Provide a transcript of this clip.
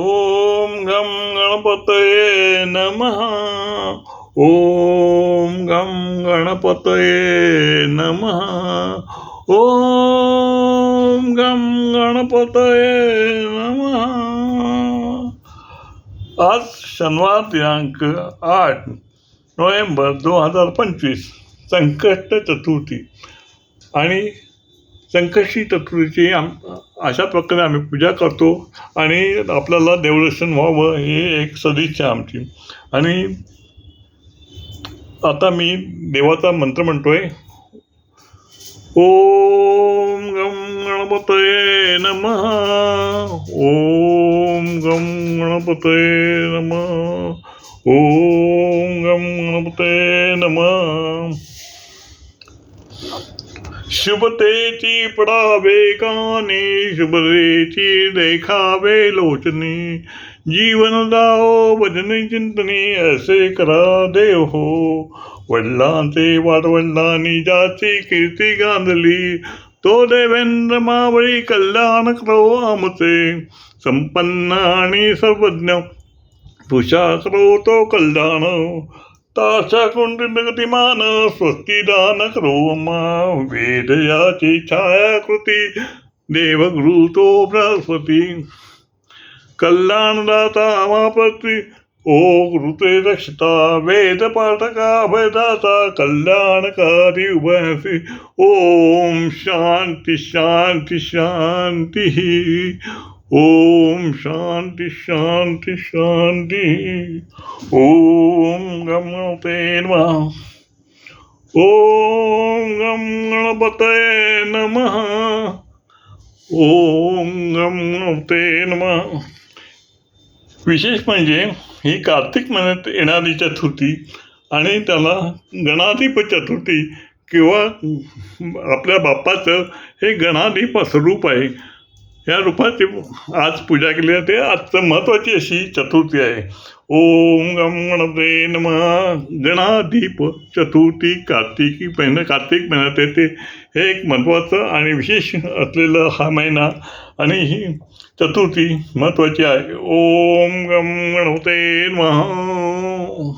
ओम गम गणपतये नमः. ओम गम गणपतये नमः. ओम गम गणपतये नमः. आज शनिवार दिनांक 8 नोव्हेंबर 2025 संकष्ट चतुर्थी. आणि संकष्टी चतुर्थीची अशा प्रकारे आम्ही पूजा करतो आणि आपल्याला देवदर्शन व्हावं ही एक सदिच्छा आमची. आणि आता मी देवाचा मंत्र म्हणतोय. ओम गम गणपतये नमः. ओम गम गणपतये नमः. ओम गम गणपतये नमः. शुभतेची पडावे कानी, शुभतेची देखावे लोचनी, जीवन दाओ भजनी चिंतनी, असे करा देव हो. वडिलांचे वाडवडिलांनी ज्याची कीर्ती गांधली, तो देवेंद्र मावळी कल्याण करो आमचे. संपन्न आणि सर्वज्ञ तुषा करो तो कल्याण, ताशा कुंडगतिमान स्वस्तिदान करो मा. वेद याची छायाकृती, देवगुरु तो बृहस्पती. कल्याणदाता मापती, ओ गुरुते रक्षता. वेद पाठका अभयदाता, कल्याणकारी उभयसी. ओम शांती शांती शांती. ओम शांती शांती शांती. ओम गम गणपतये नमः. ओम गम गणपतये नमः. ओम गम गणपतये नमः. विशेष म्हणजे ही कार्तिक महिन्यात येणारी चतुर्थी आणि त्याला गणाधिप चतुर्थी किंवा आपल्या बाप्पाचं हे गणाधिप स्वरूप आहे. या रूपाची आज पूजा केली जाते. आजचं महत्त्वाची अशी चतुर्थी आहे. ओम गम गणपतये नमः. गणाधिप चतुर्थी कार्तिक महिन्यात येते. हे एक महत्त्वाचं आणि विशेष असलेलं हा महिना आणि ही चतुर्थी महत्त्वाची आहे. ओम गम गणपतये नमः.